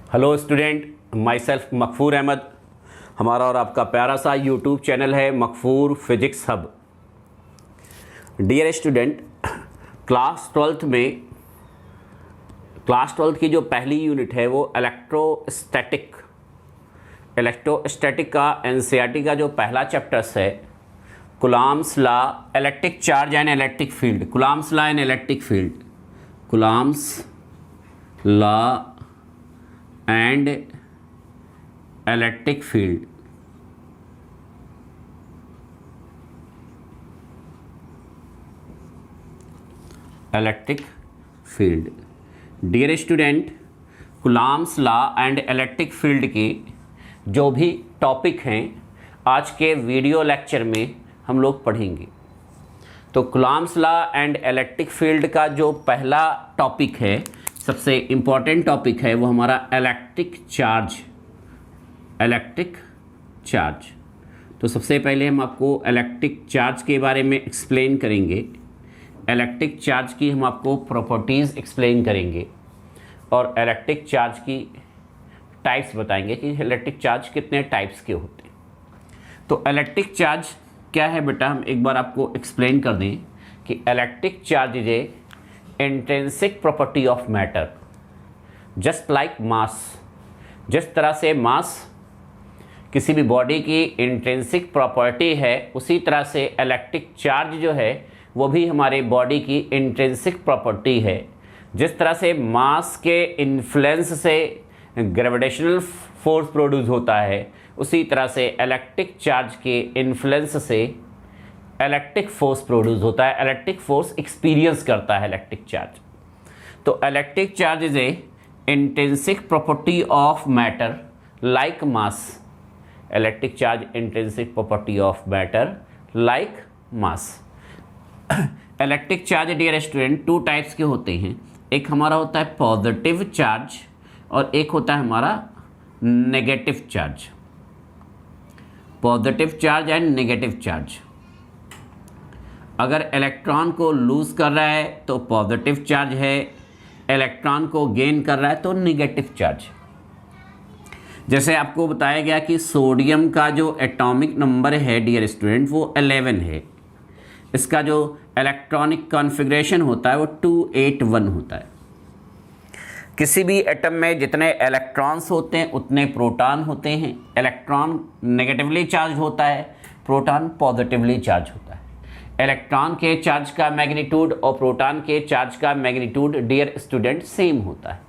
Hello student, myself Maqfoor Ahmad. हमारा और आपका प्यारा सा यूट्यूब चैनल है Maqfoor physics hub. Dear student, class twelfth की जो पहली यूनिट है वो इलेक्ट्रोस्टैटिक का एनसीईआरटी का जो पहला चैप्टर्स है Coulomb's law, electric charge and electric field, Coulomb's law and electric field, Coulomb's law and electric field. Electric field. Dear student, Coulomb's law and electric field के जो भी टॉपिक हैं आज के वीडियो लेक्चर में हम लोग पढ़ेंगे। तो Coulomb's law and electric field का जो पहला टॉपिक है, सबसे इम्पॉर्टेंट टॉपिक है, वो हमारा इलेक्ट्रिक चार्ज। तो सबसे पहले हम आपको इलेक्ट्रिक चार्ज के बारे में एक्सप्लेन करेंगे। इलेक्ट्रिक चार्ज की हम आपको प्रॉपर्टीज़ एक्सप्लेन करेंगे और इलेक्ट्रिक चार्ज की टाइप्स बताएंगे कि इलेक्ट्रिक चार्ज कितने टाइप्स के होते हैं। तो इलेक्ट्रिक चार्ज क्या है बेटा, हम एक बार आपको एक्सप्लेन कर दें कि electric charge is a intrinsic property of matter, just like mass. जिस तरह से मास किसी भी बॉडी की इंट्रिंसिक प्रॉपर्टी है, उसी तरह से इलेक्ट्रिक चार्ज जो है वो भी हमारे बॉडी की इंट्रिंसिक प्रॉपर्टी है। जिस तरह से मास के इन्फ्लुएंस से ग्रेविटेशनल फोर्स प्रोड्यूस होता है, उसी तरह से इलेक्ट्रिक चार्ज के इन्फ्लुएंस से इलेक्ट्रिक फोर्स प्रोड्यूस होता है, इलेक्ट्रिक फोर्स एक्सपीरियंस करता है इलेक्ट्रिक चार्ज। तो electric charge is a intrinsic property of matter like mass. Electric charge intrinsic property of matter like mass. Electric charge dear student two types के होते हैं। एक हमारा होता है पॉजिटिव चार्ज और एक होता है हमारा negative charge. Positive charge and negative charge. अगर इलेक्ट्रॉन को लूज़ कर रहा है तो पॉजिटिव चार्ज है, इलेक्ट्रॉन को गेन कर रहा है तो नेगेटिव चार्ज। जैसे आपको बताया गया कि सोडियम का जो एटॉमिक नंबर है डियर स्टूडेंट वो 11 है। इसका जो इलेक्ट्रॉनिक कॉन्फ़िगरेशन होता है वो 281 होता है। किसी भी एटम में जितने इलेक्ट्रॉन्स होते हैं उतने प्रोटॉन होते हैं। इलेक्ट्रॉन नेगेटिवली चार्ज होता है, प्रोटॉन पॉजिटिवली चार्ज होता है। इलेक्ट्रॉन के चार्ज का मैग्नीट्यूड और प्रोटॉन के चार्ज का मैग्नीट्यूड डियर स्टूडेंट सेम होता है।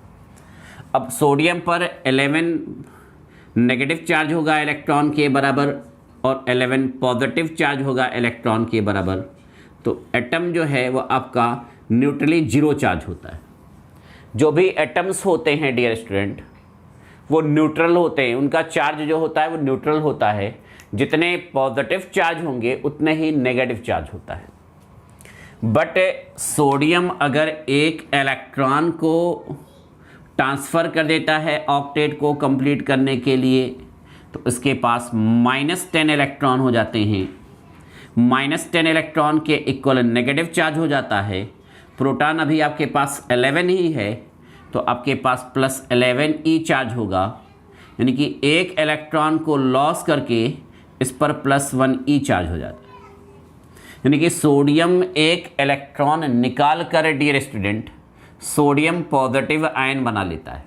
अब सोडियम पर 11 नेगेटिव चार्ज होगा इलेक्ट्रॉन के बराबर और 11 पॉजिटिव चार्ज होगा इलेक्ट्रॉन के बराबर। तो एटम जो है वो आपका न्यूट्रली जीरो चार्ज होता है। जो भी एटम्स होते हैं डियर स्टूडेंट वो न्यूट्रल होते हैं, उनका चार्ज जो होता है वो न्यूट्रल होता है। जितने पॉजिटिव चार्ज होंगे उतने ही नेगेटिव चार्ज होता है। बट सोडियम अगर एक इलेक्ट्रॉन को ट्रांसफ़र कर देता है ऑक्टेट को कंप्लीट करने के लिए, तो इसके पास -10 इलेक्ट्रॉन हो जाते हैं। -10 इलेक्ट्रॉन के इक्वल नेगेटिव चार्ज हो जाता है। प्रोटॉन अभी आपके पास 11 ही है, तो आपके पास +11 ई चार्ज होगा, यानी कि एक इलेक्ट्रॉन को लॉस करके इस पर +1 ई चार्ज हो जाता है। यानी कि सोडियम एक इलेक्ट्रॉन निकाल कर dear student sodium positive ion बना लेता है।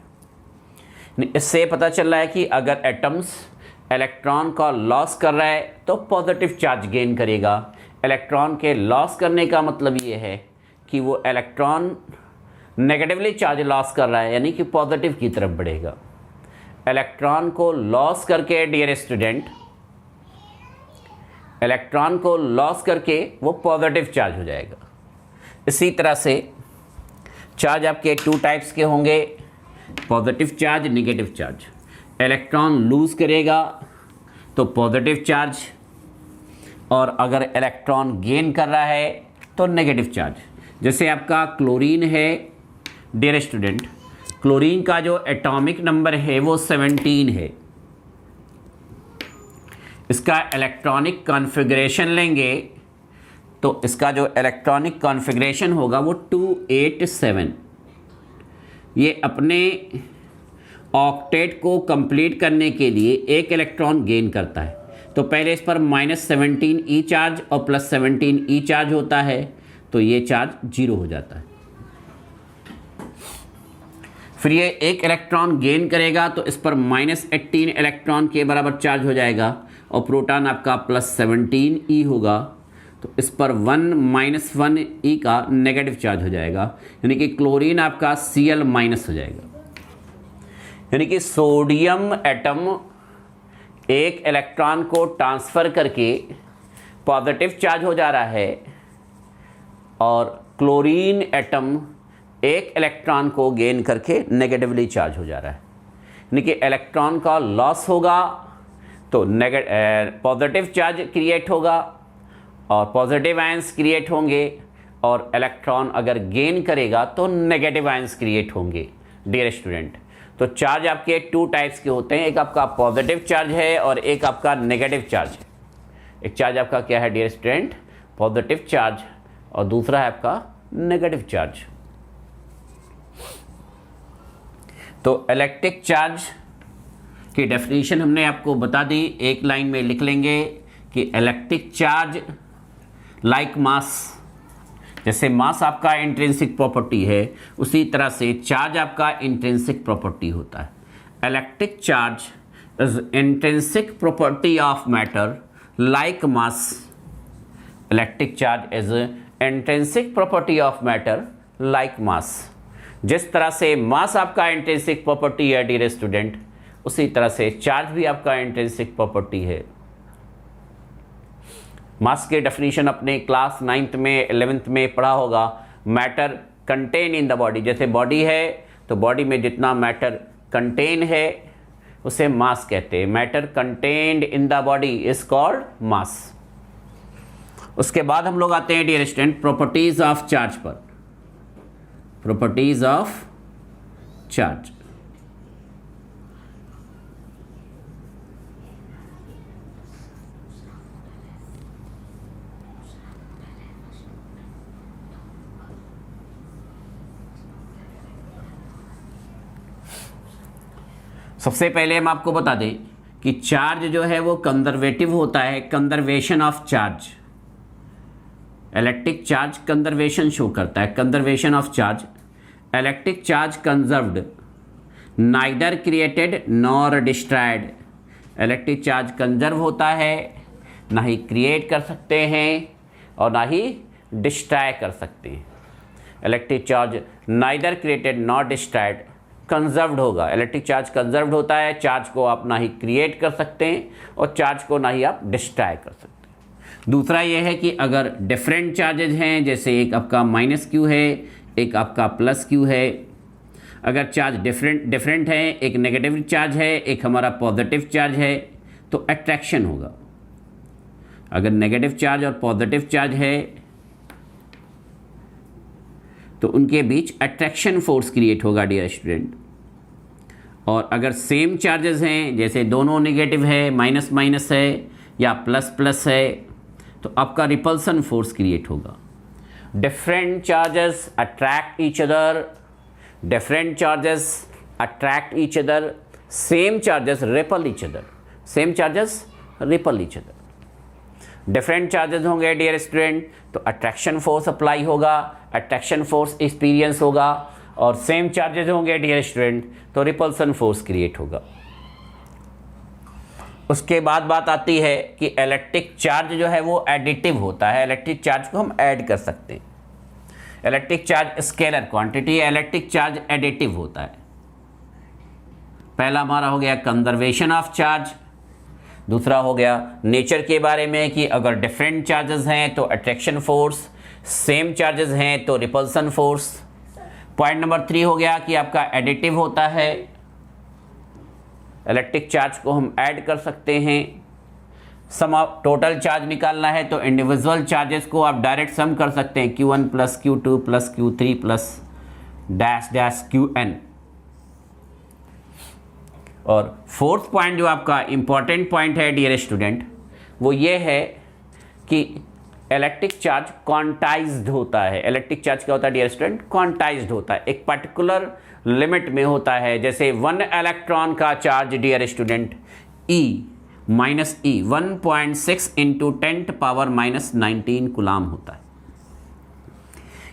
इससे पता चल रहा है कि अगर एटम्स इलेक्ट्रॉन का लॉस कर रहा है तो पॉजिटिव चार्ज गेन करेगा। इलेक्ट्रॉन के लॉस करने का मतलब ये है कि वो इलेक्ट्रॉन नेगेटिवली चार्ज लॉस कर रहा है, यानी कि पॉजिटिव की तरफ बढ़ेगा। इलेक्ट्रॉन को लॉस करके डियर स्टूडेंट, इलेक्ट्रॉन को लॉस करके वो पॉजिटिव चार्ज हो जाएगा। इसी तरह से चार्ज आपके टू टाइप्स के होंगे, positive charge, negative charge. Electron lose करेगा तो पॉजिटिव चार्ज, और अगर इलेक्ट्रॉन गेन कर रहा है तो नेगेटिव चार्ज। जैसे आपका क्लोरीन है डियर स्टूडेंट, क्लोरीन का जो एटॉमिक नंबर है वो 17 है। इसका इलेक्ट्रॉनिक कॉन्फ़िगरेशन लेंगे तो इसका जो इलेक्ट्रॉनिक कॉन्फ़िगरेशन होगा वो 287। ये अपने ऑक्टेट को कंप्लीट करने के लिए एक इलेक्ट्रॉन गेन करता है। तो पहले इस पर -17 ई चार्ज और +17 ई चार्ज होता है, तो ये चार्ज 0 हो जाता है। फिर ये एक इलेक्ट्रॉन गेन करेगा तो इस पर -18 इलेक्ट्रॉन के बराबर चार्ज हो जाएगा और प्रोटॉन आपका +17 ई होगा, तो इस पर 1 ई का नेगेटिव चार्ज हो जाएगा, यानी कि क्लोरीन आपका Cl- हो जाएगा। यानी कि सोडियम एटम एक इलेक्ट्रॉन को ट्रांसफ़र करके पॉजिटिव चार्ज हो जा रहा है और क्लोरीन एटम एक इलेक्ट्रॉन को गेन करके नेगेटिवली चार्ज हो जा रहा है। यानी कि इलेक्ट्रॉन का लॉस होगा तो पॉजिटिव चार्ज क्रिएट होगा और पॉजिटिव आयंस क्रिएट होंगे, और इलेक्ट्रॉन अगर गेन करेगा तो नेगेटिव आयंस क्रिएट होंगे। डियर स्टूडेंट, तो चार्ज आपके 2 टाइप्स के होते हैं, एक आपका पॉजिटिव चार्ज है और एक आपका नेगेटिव चार्ज है। एक चार्ज आपका क्या है डियर स्टूडेंट? पॉजिटिव चार्ज, और दूसरा है आपका नेगेटिव चार्ज। तो इलेक्ट्रिक चार्ज की डेफिनेशन हमने आपको बता दी, एक लाइन में लिख लेंगे कि इलेक्ट्रिक चार्ज लाइक मास, जैसे मास आपका इंट्रिंसिक प्रॉपर्टी है उसी तरह से चार्ज आपका इंट्रिंसिक प्रॉपर्टी होता है। Electric charge is intrinsic property of matter like mass. Electric charge is intrinsic property of matter like मास। जिस तरह से मास आपका इंट्रिंसिक प्रॉपर्टी है डियर स्टूडेंट, उसी तरह से चार्ज भी आपका इंट्रिंसिक प्रॉपर्टी है। मास के डेफिनेशन अपने क्लास 9th में 11th में पढ़ा होगा। Matter contain in the body, जैसे बॉडी है तो बॉडी में जितना मैटर कंटेन है उसे मास कहते हैं। Matter contained in the body is called mass. उसके बाद हम लोग आते हैं dear student properties of charge पर। प्रॉपर्टीज ऑफ चार्ज, सबसे पहले हम आपको बता दें कि चार्ज जो है वो कंजर्वेटिव होता है, conservation of charge. Electric charge conservation show करता है, conservation of charge. Electric charge conserved, neither created nor destroyed. Electric charge conserve होता है, ना ही क्रिएट कर सकते हैं और ना ही डिस्ट्रॉय कर सकते हैं। Electric charge neither created nor destroyed, conserved होगा। इलेक्ट्रिक चार्ज कंजर्व्ड होता है, चार्ज को आप ना ही क्रिएट कर सकते हैं और चार्ज को ना ही आप डिस्ट्रॉय कर सकते हैं। दूसरा यह है कि अगर डिफरेंट चार्जेज हैं, जैसे एक आपका -Q है, एक आपका +Q है, अगर चार्ज डिफरेंट है, एक नेगेटिव चार्ज है, एक हमारा पॉजिटिव चार्ज है, तो अट्रैक्शन होगा। अगर नेगेटिव चार्ज और पॉजिटिव चार्ज है तो उनके बीच अट्रैक्शन फोर्स क्रिएट होगा डियर स्टूडेंट। और अगर सेम चार्जेस हैं, जैसे दोनों नेगेटिव है, माइनस है या प्लस है, तो आपका रिपल्सन फोर्स क्रिएट होगा। Different charges attract each other, different charges attract each other, same charges ripple each other, same charges ripple each other. Different charges होंगे डियर स्टूडेंट तो अट्रैक्शन फोर्स अप्लाई होगा, attraction force experience होगा, और same charges होंगे dear student तो repulsion force create होगा। उसके बाद बात आती है कि इलेक्ट्रिक चार्ज जो है वो एडिटिव होता है। इलेक्ट्रिक चार्ज को हम ऐड कर सकते हैं। Electric charge scalar quantity, electric charge additive होता है। पहला हमारा हो गया कंजर्वेशन ऑफ चार्ज, दूसरा हो गया नेचर के बारे में कि अगर डिफरेंट चार्जेस हैं तो अट्रैक्शन फोर्स, सेम चार्जेस हैं तो रिपल्सन फोर्स। पॉइंट नंबर 3 हो गया कि आपका एडिटिव होता है। इलेक्ट्रिक चार्ज को हम ऐड कर सकते हैं। सम ऑफ टोटल चार्ज निकालना है तो इंडिविजुअल चार्जेस को आप डायरेक्ट सम कर सकते हैं, Q1 + Q2 + Q3 + Qn। और फोर्थ पॉइंट जो आपका इंपॉर्टेंट पॉइंट है डियर स्टूडेंट, वो ये है कि इलेक्ट्रिक चार्ज क्वांटाइज्ड होता है। इलेक्ट्रिक चार्ज क्या होता है डियर स्टूडेंट? क्वांटाइज्ड होता है, एक पर्टिकुलर लिमिट में होता है। जैसे 1 इलेक्ट्रॉन का charge dear student E minus E 1.6 into 10⁻⁻19 coulomb होता है।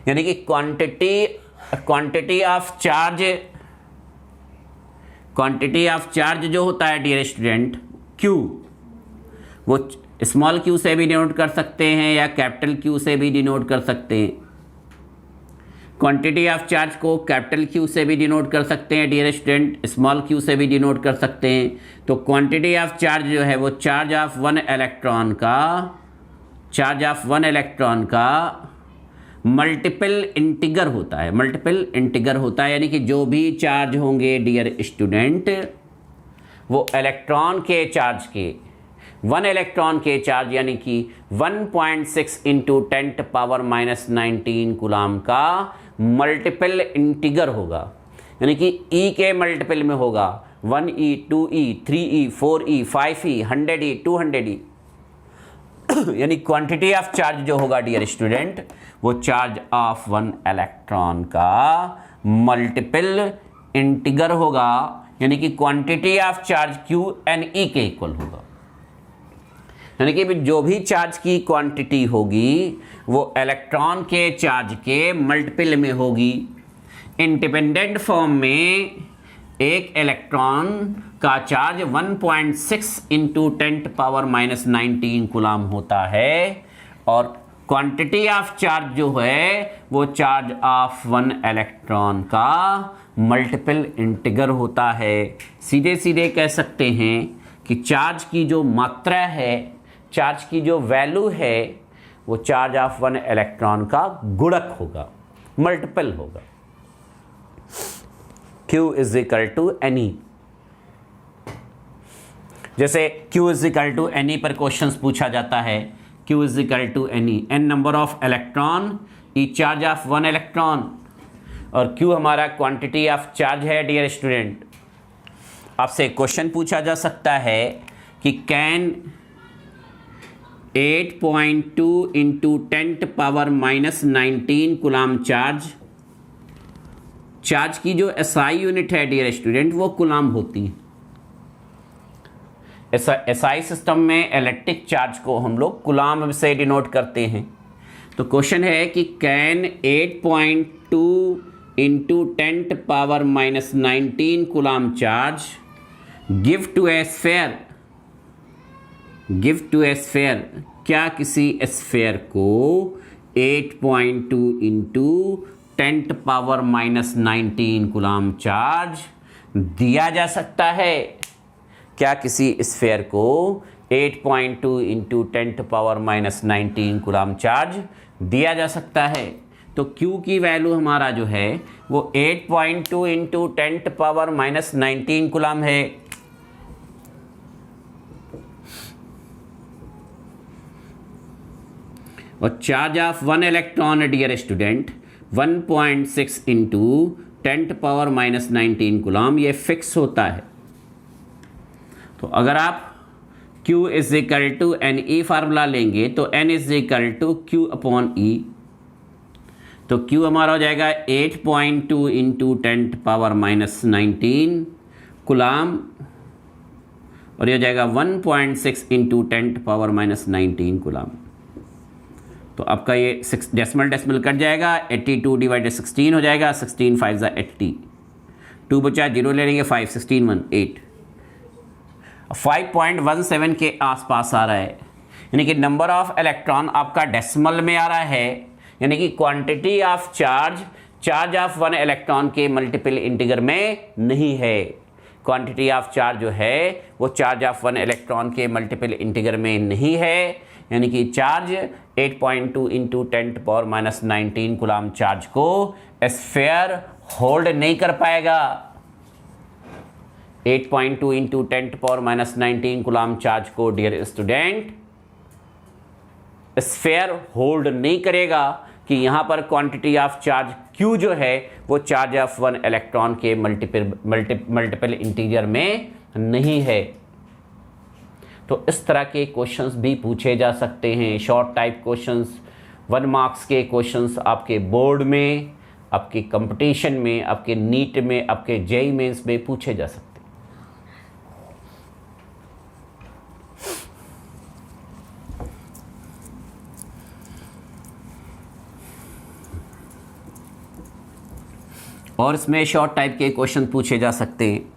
यानी कि क्वांटिटी ऑफ चार्ज जो होता है डियर स्टूडेंट Q, वो स्मॉल q से भी डिनोट कर सकते हैं या कैपिटल Q से भी डिनोट कर सकते हैं। क्वांटिटी ऑफ चार्ज को कैपिटल Q से भी डिनोट कर सकते हैं डियर स्टूडेंट, स्मॉल q से भी डिनोट कर सकते हैं। तो क्वांटिटी ऑफ चार्ज जो है वो चार्ज ऑफ वन इलेक्ट्रॉन का मल्टीपल इंटीगर होता है। मल्टीपल इंटीगर होता है यानी कि जो भी चार्ज होंगे डियर स्टूडेंट वो इलेक्ट्रॉन के चार्ज के, 1 इलेक्ट्रॉन के चार्ज यानी कि 1.6 इंटू 10⁻⁻19 कूलाम का मल्टीपल इंटीगर होगा। यानी कि E के मल्टीपल में होगा 1e 2e 3e 4e 5e 100e 200e। यानी क्वांटिटी ऑफ चार्ज जो होगा डियर स्टूडेंट वो चार्ज ऑफ 1 इलेक्ट्रॉन का मल्टीपल इंटीगर होगा। यानी कि quantity of charge Q n E के इक्वल होगा। यानी कि जो भी चार्ज की क्वांटिटी होगी वो इलेक्ट्रॉन के चार्ज के मल्टीपल में होगी। इंडिपेंडेंट फॉर्म में एक इलेक्ट्रॉन का चार्ज 1.6 इंटू 10⁻⁻19 कूलाम होता है और क्वांटिटी ऑफ चार्ज जो है वो चार्ज ऑफ 1 इलेक्ट्रॉन का मल्टीपल इंटीगर होता है। सीधे सीधे कह सकते हैं कि चार्ज की जो मात्रा है, चार्ज की जो वैल्यू है वो चार्ज ऑफ 1 इलेक्ट्रॉन का गुणक होगा, मल्टीपल होगा। Q is equal to NE। जैसे Q is equal to NE पर क्वेश्चंस पूछा जाता है, Q is equal to NE, N number of electron, E charge of 1 electron और Q हमारा क्वांटिटी ऑफ चार्ज है डियर स्टूडेंट। आपसे क्वेश्चन पूछा जा सकता है कि कैन 8.2 इंटू 10⁻⁻19 कूलाम चार्ज की जो SI यूनिट है डियर स्टूडेंट वो कूलाम होती है। SI सिस्टम में इलेक्ट्रिक चार्ज को हम लोग कूलाम से डिनोट करते हैं। तो क्वेश्चन है कि can 8.2 into 10⁻⁻19 coulomb charge give to a sphere, क्या किसी स्फेयर को 8.2 इंटू 10⁻⁻19 कूलाम चार्ज दिया जा सकता है? क्या किसी स्फेयर को 8.2 इंटू 10⁻⁻19 कूलाम चार्ज दिया जा सकता है? तो Q की वैल्यू हमारा जो है वो 8.2 इंटू 10⁻⁻19 कूलाम है। और charge of 1 electron dear student 1.6 into 10⁻⁻19 coulomb, ये फिक्स होता है। तो अगर आप Q is equal to NE formula लेंगे तो N is equal to Q upon E। तो Q हमारा हो जाएगा 8.2 इंटू 10⁻⁻19 कूलाम और ये हो जाएगा 1.6 इंटू 10⁻⁻19 कूलाम। तो आपका ये डेसिमल कट जाएगा, 82 डिवाइडेड 16 हो जाएगा, 16 5 ज़ा 80, 2 बचा 0 ले लेंगे 5, 16 1 8, 5.17 के आसपास आ रहा है। यानी कि नंबर ऑफ इलेक्ट्रॉन आपका डेसिमल में आ रहा है। यानी कि quantity of charge of 1 electron के मल्टीपल इंटीगर में नहीं है। क्वांटिटी ऑफ चार्ज जो है वो चार्ज ऑफ 1 इलेक्ट्रॉन के मल्टीपल इंटीगर में नहीं है। यानी कि चार्ज 8.2 इंटू 10⁻⁻19 कूलाम चार्ज को स्फेयर होल्ड नहीं कर पाएगा। 8.2 इंटू 10⁻⁻19 कूलाम चार्ज को डियर स्टूडेंट स्फेयर होल्ड नहीं करेगा कि यहाँ पर क्वांटिटी ऑफ चार्ज Q जो है वो चार्ज ऑफ 1 इलेक्ट्रॉन के मल्टीपल इंटीजर में नहीं है। तो इस तरह के क्वेश्चंस भी पूछे जा सकते हैं। शॉर्ट टाइप क्वेश्चंस, 1 मार्क्स के क्वेश्चंस आपके बोर्ड में, आपके कंपटीशन में, आपके नीट में, आपके जेईई मेंस में पूछे जा सकते हैं। और इसमें शॉर्ट टाइप के क्वेश्चन पूछे जा सकते हैं।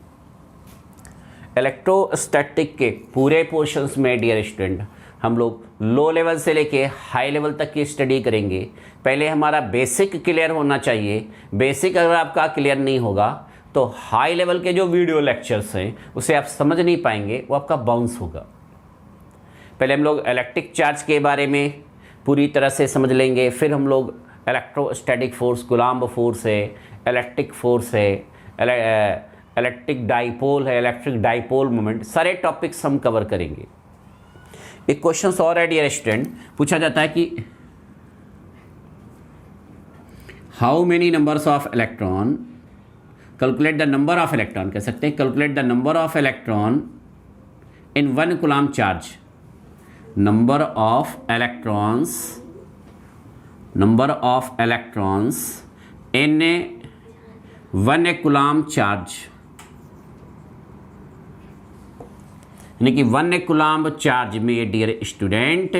इलेक्ट्रोस्टैटिक के पूरे पोर्शंस में डियर स्टूडेंट हम लोग लो लेवल से लेके हाई लेवल तक की स्टडी करेंगे। पहले हमारा बेसिक क्लियर होना चाहिए। बेसिक अगर आपका क्लियर नहीं होगा तो हाई लेवल के जो वीडियो लेक्चर्स हैं उसे आप समझ नहीं पाएंगे, वो आपका बाउंस होगा। पहले हम लोग इलेक्ट्रिक चार्ज के बारे में पूरी तरह से समझ लेंगे, फिर हम लोग इलेक्ट्रोस्टैटिक फोर्स, कूलम्ब फोर्स है, इलेक्ट्रिक फोर्स है, इलेक्ट्रिक डाइपोल है, इलेक्ट्रिक डाइपोल मोमेंट, सारे टॉपिक्स हम कवर करेंगे। एक क्वेश्चन और है डियर स्टूडेंट, पूछा जाता है कि how many numbers of electron, calculate the number of electron, कह सकते हैं calculate the number of electron in 1 coulomb charge. Number of electrons in 1 coulomb charge, यानी कि 1 कूलम्ब चार्ज में डियर स्टूडेंट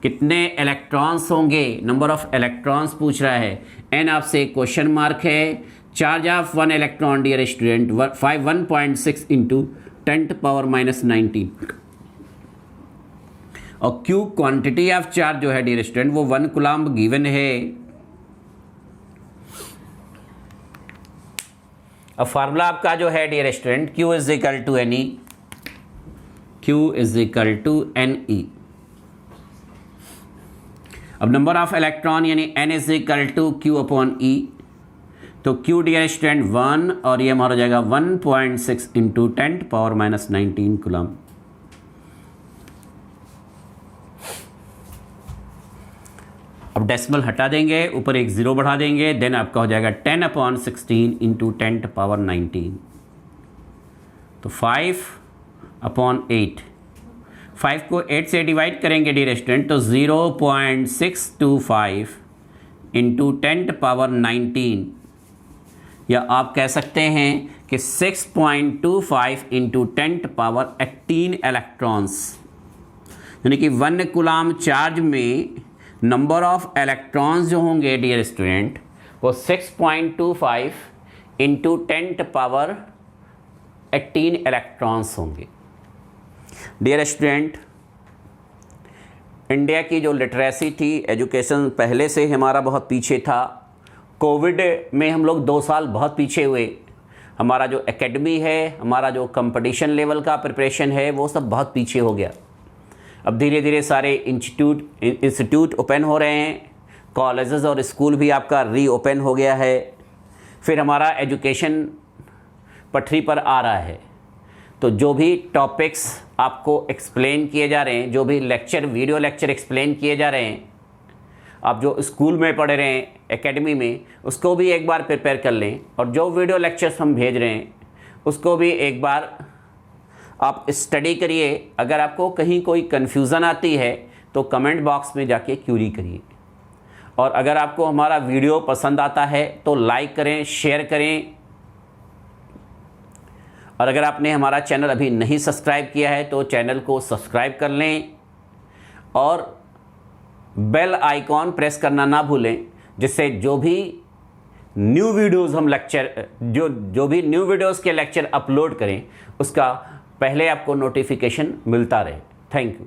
कितने इलेक्ट्रॉन्स होंगे, नंबर ऑफ इलेक्ट्रॉन्स पूछ रहा है। एन आपसे क्वेश्चन मार्क है। Charge of 1 electron dear student 1.6 into 10⁻⁻19 और क्यू क्वांटिटी ऑफ चार्ज जो है डियर स्टूडेंट वो 1 कूलम्ब गिवन है। अब फार्मूला आपका जो है dear student Q is equal to N E, Q is equal to N E. अब नंबर ऑफ इलेक्ट्रॉन यानी N is equal to Q upon E, तो Q डियर स्टूडेंट 1 और ये हमारा हो जाएगा 1.6 इंटू 10⁻⁻19 कूलम्ब। अब डेसिमल हटा देंगे, ऊपर एक 0 बढ़ा देंगे, देन आपका हो जाएगा 10/16 इंटू 10⁻19, तो 5/8। 5 को 8 से डिवाइड करेंगे डियर स्टूडेंट तो 0.625 इंटू 10⁻19, या आप कह सकते हैं कि 6.25 इंटू 10⁻18 इलेक्ट्रॉन्स, यानी कि 1 कूलम्ब चार्ज में नंबर ऑफ इलेक्ट्रॉन्स जो होंगे डियर स्टूडेंट वो 6.25 इंटू 10⁻18 इलेक्ट्रॉन्स होंगे। डियर स्टूडेंट, इंडिया की जो लिटरेसी थी, एजुकेशन पहले से हमारा बहुत पीछे था। कोविड में हम लोग 2 साल बहुत पीछे हुए। हमारा जो एकेडमी है, हमारा जो कंपटीशन लेवल का प्रिपरेशन है वो सब बहुत पीछे हो गया। अब धीरे धीरे सारे इंस्टीट्यूट ओपन हो रहे हैं, कॉलेजेस और स्कूल भी आपका रीओपन हो गया है, फिर हमारा एजुकेशन पटरी पर आ रहा है। तो जो भी टॉपिक्स आपको एक्सप्लेन किए जा रहे हैं, जो भी लेक्चर, वीडियो लेक्चर एक्सप्लेन किए जा रहे हैं, आप जो स्कूल में पढ़ रहे हैं, एकेडमी में, उसको भी एक बार प्रिपेयर कर लें, और जो वीडियो लेक्चर्स हम भेज रहे हैं उसको भी एक बार आप स्टडी करिए। अगर आपको कहीं कोई कन्फ्यूज़न आती है तो कमेंट बॉक्स में जाके क्यूरी करिए, और अगर आपको हमारा वीडियो पसंद आता है तो लाइक करें, शेयर करें, और अगर आपने हमारा चैनल अभी नहीं सब्सक्राइब किया है तो चैनल को सब्सक्राइब कर लें और बेल आइकॉन प्रेस करना ना भूलें, जिससे जो भी न्यू वीडियोज़ हम लेक्चर जो भी न्यू वीडियोज़ के लेक्चर अपलोड करें उसका पहले आपको नोटिफिकेशन मिलता रहे। Thank you.